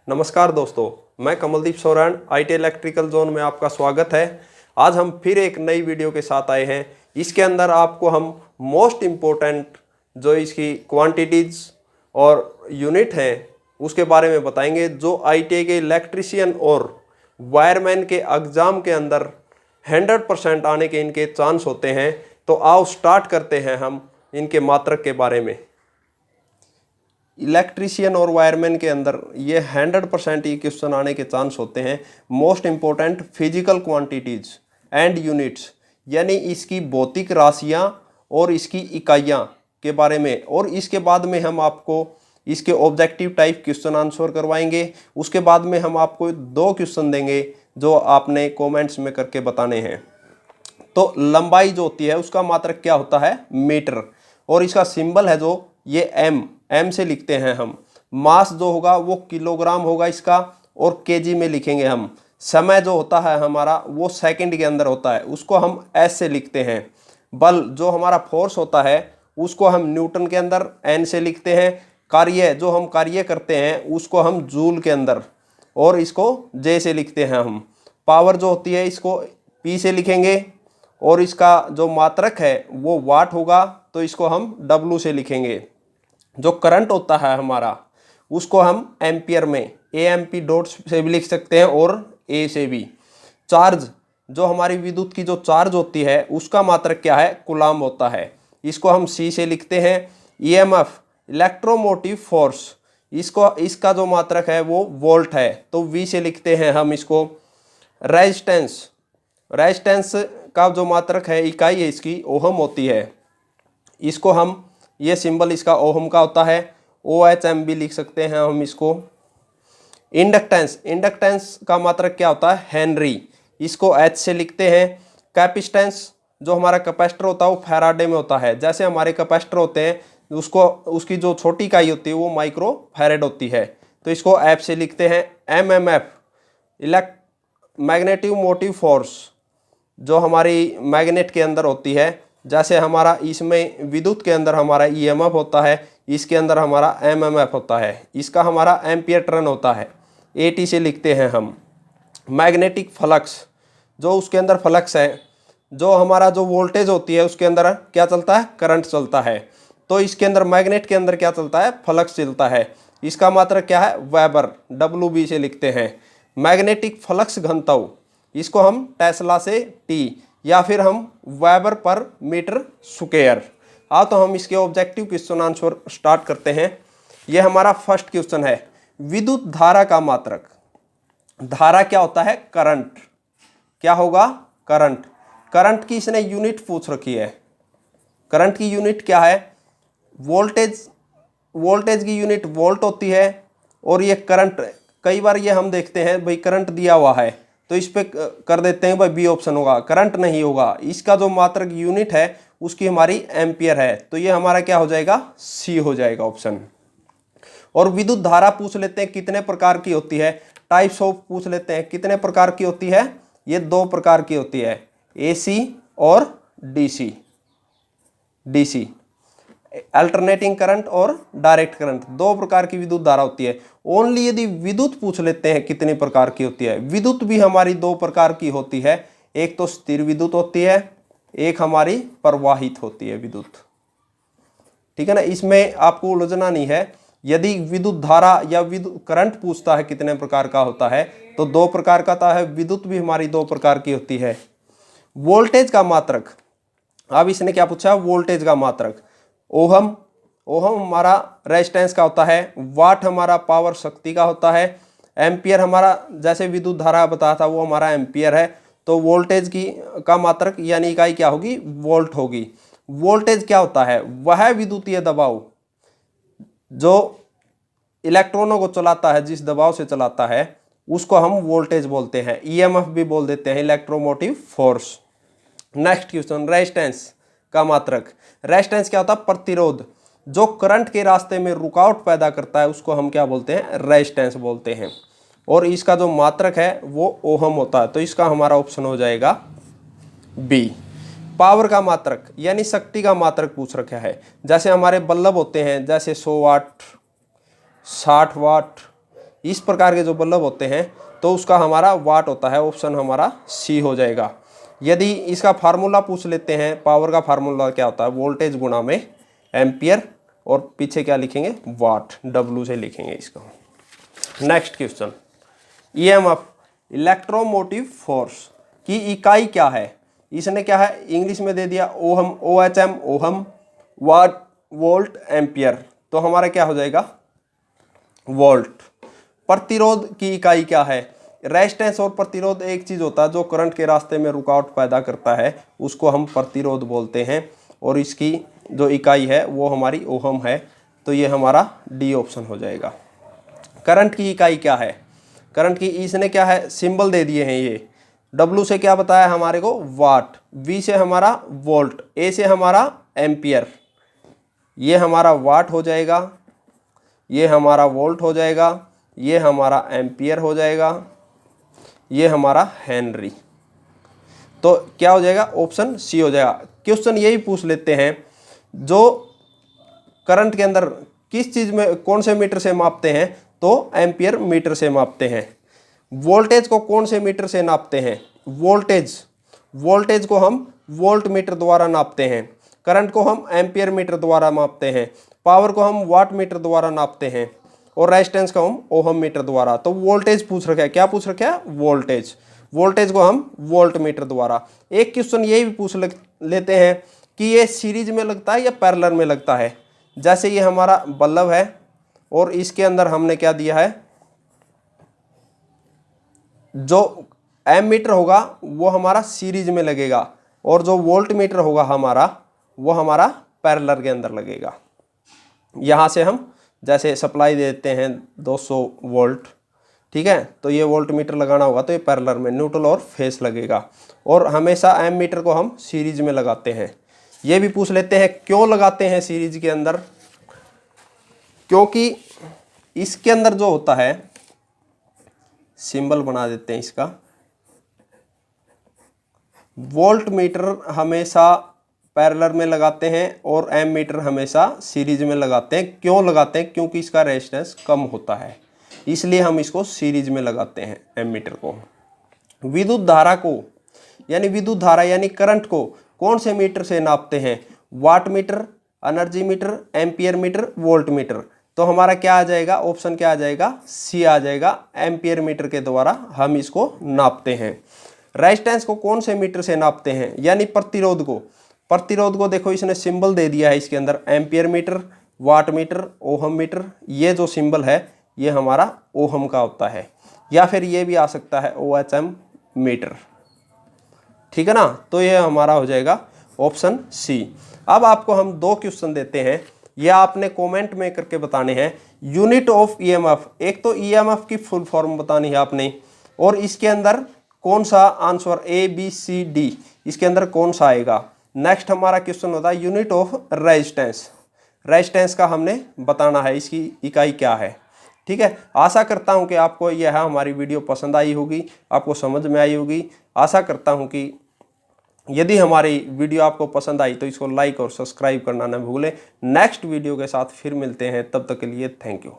नमस्कार दोस्तों, मैं Kamaldeep Soren IT electrical zone में आपका स्वागत है। आज हम फिर एक नई वीडियो के साथ आए हैं। इसके अंदर आपको हम मोस्ट इम्पोर्टेंट जो इसकी क्वांटिटीज और यूनिट हैं उसके बारे में बताएंगे, जो आईटीआई के इलेक्ट्रीशियन और वायरमैन के एग्ज़ाम के अंदर 100% आने के इनके चांस होते हैं। तो आओ स्टार्ट करते हैं हम इनके मात्रक के बारे में। इलेक्ट्रीशियन और वायरमैन के अंदर ये 100% ये क्वेश्चन आने के चांस होते हैं। Most important physical quantities and units, यानी इसकी भौतिक राशियाँ और इसकी इकाइयाँ के बारे में, और इसके बाद में हम आपको इसके ऑब्जेक्टिव टाइप क्वेश्चन आंसर करवाएंगे। उसके बाद में हम आपको 2 क्वेश्चन देंगे जो आपने कमेंट्स में करके बताने हैं। तो लंबाई जो होती है उसका मात्रक क्या होता है? मीटर, और इसका सिंबल है जो ये एम से लिखते हैं हम। मास जो होगा वो किलोग्राम होगा इसका, और केजी में लिखेंगे हम। समय जो होता है हमारा वो सेकंड के अंदर होता है, उसको हम एस से लिखते हैं। बल जो हमारा फोर्स होता है उसको हम न्यूटन के अंदर एन से लिखते हैं। कार्य जो हम कार्य करते हैं उसको हम जूल के अंदर, और इसको जे से लिखते हैं हम। पावर जो होती है इसको पी से लिखेंगे, और इसका जो मात्रक है वो वाट होगा, तो इसको हम डब्लू से लिखेंगे। जो करंट होता है हमारा उसको हम एम्पियर में एएमपी डॉट से भी लिख सकते हैं, और ए से भी। चार्ज जो हमारी विद्युत की जो चार्ज होती है उसका मात्रक क्या है? कूलाम होता है, इसको हम सी से लिखते हैं। ईएमएफ इलेक्ट्रोमोटिव फोर्स, इसका जो मात्रक है वो वोल्ट है, तो वी से लिखते हैं हम इसको। रेजिस्टेंस का जो मात्रक है इकाई है इसकी ओहम होती है, इसको हम, ये सिंबल इसका ओहम का होता है, OHM भी लिख सकते हैं हम इसको। इंडक्टेंस का मात्रक क्या होता है? हेनरी, इसको H से लिखते हैं। कैपेसिटेंस जो हमारा कैपेसिटर होता है वो फैराडे में होता है। जैसे हमारे कैपेसिटर होते हैं उसकी जो छोटी इकाई होती है वो माइक्रो फैराड होती है, तो इसको F से लिखते हैं। MMF मैग्नेटिक मोटिव फोर्स जो हमारी मैग्नेट के अंदर होती है। जैसे हमारा इसमें विद्युत के अंदर हमारा ईएमएफ होता है, इसके अंदर हमारा एमएमएफ होता है, इसका हमारा एम्पियर टर्न होता है, एटी से लिखते हैं हम। मैग्नेटिक फ्लक्स जो उसके अंदर फ्लक्स है, जो हमारा जो वोल्टेज होती है उसके अंदर क्या चलता है? करंट चलता है, तो इसके अंदर मैग्नेट के अंदर क्या चलता है? फ्लक्स चलता है, इसका मात्रक क्या है? वेबर, WB से लिखते हैं। मैग्नेटिक फ्लक्स घनत्व, इसको हम टेस्ला से टी, या फिर हम वेबर पर मीटर स्क्वायर। आओ तो हम इसके ऑब्जेक्टिव क्वेश्चन आंसर स्टार्ट करते हैं। यह हमारा फर्स्ट क्वेश्चन है, विद्युत धारा का मात्रक। धारा क्या होता है? करंट। क्या होगा? करंट। करंट की इसने यूनिट पूछ रखी है। करंट की यूनिट क्या है? वोल्टेज की यूनिट वोल्ट होती है, और ये करंट, कई बार ये हम देखते हैं भाई करंट दिया हुआ है तो इस पे कर देते हैं भाई बी ऑप्शन होगा, करंट नहीं होगा। इसका जो मात्रक यूनिट है उसकी हमारी एम्पियर है, तो ये हमारा क्या हो जाएगा? सी हो जाएगा ऑप्शन। और विद्युत धारा पूछ लेते हैं कितने प्रकार की होती है? टाइप्स ऑफ पूछ लेते हैं कितने प्रकार की होती है? ये 2 प्रकार की होती है, AC और DC। अल्टरनेटिंग करंट और डायरेक्ट करंट, 2 प्रकार की विद्युत धारा होती है। ओनली यदि विद्युत पूछ लेते हैं कितने प्रकार की होती है? विद्युत भी हमारी 2 प्रकार की होती है, एक तो स्थिर विद्युत होती है, एक हमारी प्रवाहित होती है विद्युत। ठीक है ना, इसमें आपको उलझना नहीं है। यदि विद्युत धारा या विद्युत करंट पूछता है कितने प्रकार का होता है, तो 2 प्रकार का होता है। विद्युत भी हमारी 2 प्रकार की होती है। वोल्टेज का मात्रक, अब इसने क्या पूछा? वोल्टेज का मात्रक। ओहम हमारा रेजिस्टेंस का होता है, वाट हमारा पावर शक्ति का होता है, एम्पियर हमारा जैसे विद्युत धारा बताया था वो हमारा एम्पियर है, तो वोल्टेज का मात्रक यानी इकाई क्या होगी? वोल्ट होगी। वोल्टेज क्या होता है? वह विद्युतीय दबाव जो इलेक्ट्रॉनों को चलाता है, जिस दबाव से चलाता है उसको हम वोल्टेज बोलते हैं। ईएमएफ भी बोल देते हैं, electromotive force. Next question, resistance का मात्रक। रेजिस्टेंस क्या होता है? प्रतिरोध। जो करंट के रास्ते में रुकावट पैदा करता है उसको हम क्या बोलते हैं? रेजिस्टेंस बोलते हैं। और इसका जो मात्रक है वो ओहम होता है, तो इसका हमारा ऑप्शन हो जाएगा बी। पावर का मात्रक यानी शक्ति का मात्रक पूछ रखा है। जैसे हमारे बल्ब होते हैं, जैसे 100 वाट, 60 वाट, इस प्रकार के जो बल्ब होते हैं तो उसका हमारा वाट होता है, ऑप्शन हमारा सी हो जाएगा। यदि इसका फार्मूला पूछ लेते हैं, पावर का फार्मूला क्या होता है, वोल्टेज गुणा में एम्पियर, और पीछे क्या लिखेंगे, वाट, डब्ल्यू से लिखेंगे इसको। Next question, EMF electromotive force की इकाई क्या है। इसने क्या है, इंग्लिश में दे दिया ओहम, OHM ओहम, वाट, वोल्ट, एम्पियर, तो हमारा क्या हो जाएगा, वोल्ट। प्रतिरोध की इकाई क्या है, रेजिस्टेंस और प्रतिरोध एक चीज होता है जो करंट के रास्ते में रुकावट पैदा करता है, उसको हम प्रतिरोध बोलते हैं, और इसकी जो इकाई है वो हमारी ओहम है, तो ये हमारा डी ऑप्शन हो जाएगा। करंट की इकाई क्या है, करंट की इसने क्या है, सिंबल दे दिए हैं ये, डब्ल्यू से क्या बताया हमारे को, वाट, वी से हमारा वोल्ट, ए से हमारा एम्पियर, ये हमारा वाट हो जाएगा, ये हमारा वोल्ट हो जाएगा, ये हमारा एम्पियर हो जाएगा, ये हमारा हेनरी, तो क्या हो जाएगा, ऑप्शन सी हो जाएगा। क्वेश्चन यही पूछ लेते हैं, जो करंट के अंदर किस चीज में, कौन से मीटर से मापते हैं, तो एम्पियर मीटर से मापते हैं। वोल्टेज को कौन से मीटर से नापते हैं, वोल्टेज को हम वोल्ट मीटर द्वारा नापते हैं, करंट को हम एम्पियर मीटर द्वारा मापते हैं, पावर को हम वाट मीटर द्वारा नापते हैं, और रेजिस्टेंस को हम ओहम मीटर द्वारा। तो वोल्टेज पूछ रखा है, क्या पूछ रखा है, वोल्टेज को हम वोल्ट मीटर द्वारा। एक क्वेश्चन यही भी पूछ लेते हैं कि ये सीरीज में लगता है या पैरेलल में लगता है। जैसे ये हमारा बल्ब है और इसके अंदर हमने क्या दिया है, जो एम मीटर होगा वो हमारा सीरीज में लगेगा, और जो वोल्ट मीटर होगा हमारा वो हमारा पैरेलल के अंदर लगेगा। यहाँ से हम जैसे सप्लाई देते हैं 200 वोल्ट, ठीक है, तो ये वोल्ट मीटर लगाना होगा तो ये पैरेलल में न्यूट्रल और फेस लगेगा, और हमेशा एम मीटर को हम सीरीज में लगाते हैं। ये भी पूछ लेते हैं क्यों लगाते हैं सीरीज के अंदर, क्योंकि इसके अंदर जो होता है, सिंबल बना देते हैं इसका, वोल्ट मीटर हमेशा पैरेलल में लगाते हैं और एम मीटर हमेशा सीरीज में लगाते हैं। क्यों लगाते हैं, क्योंकि इसका रेजिस्टेंस कम होता है, इसलिए हम इसको सीरीज में लगाते हैं एम मीटर को। विद्युत धारा को यानी करंट को कौन से मीटर से नापते हैं, watt meter, energy meter, ampere meter, volt meter, तो हमारा क्या आ जाएगा, ऑप्शन क्या आ जाएगा, सी आ जाएगा, एम्पियर मीटर के द्वारा हम इसको नापते हैं। रेजिस्टेंस को कौन से मीटर से नापते हैं, यानी प्रतिरोध को देखो इसने सिंबल दे दिया है इसके अंदर, ampere meter, watt meter, ohm meter, ये जो सिंबल है ये हमारा ओहम का होता है, या फिर ये भी आ सकता है OHM मीटर, ठीक है ना, तो ये हमारा हो जाएगा ऑप्शन सी। अब आपको हम 2 क्वेश्चन देते हैं, ये आपने कमेंट में करके बताने हैं। यूनिट ऑफ ईएमएफ, एक तो ईएमएफ की फुल फॉर्म बतानी है आपने, और इसके अंदर कौन सा आंसर ABCD, इसके अंदर कौन सा आएगा। नेक्स्ट हमारा क्वेश्चन होता है यूनिट ऑफ रेजिस्टेंस का हमने बताना है, इसकी इकाई क्या है, ठीक है। आशा करता हूं कि आपको यह हमारी वीडियो पसंद आई होगी, आपको समझ में आई होगी। आशा करता हूं कि यदि हमारी वीडियो आपको पसंद आई तो इसको लाइक और सब्सक्राइब करना न भूलें। नेक्स्ट वीडियो के साथ फिर मिलते हैं, तब तक के लिए थैंक यू।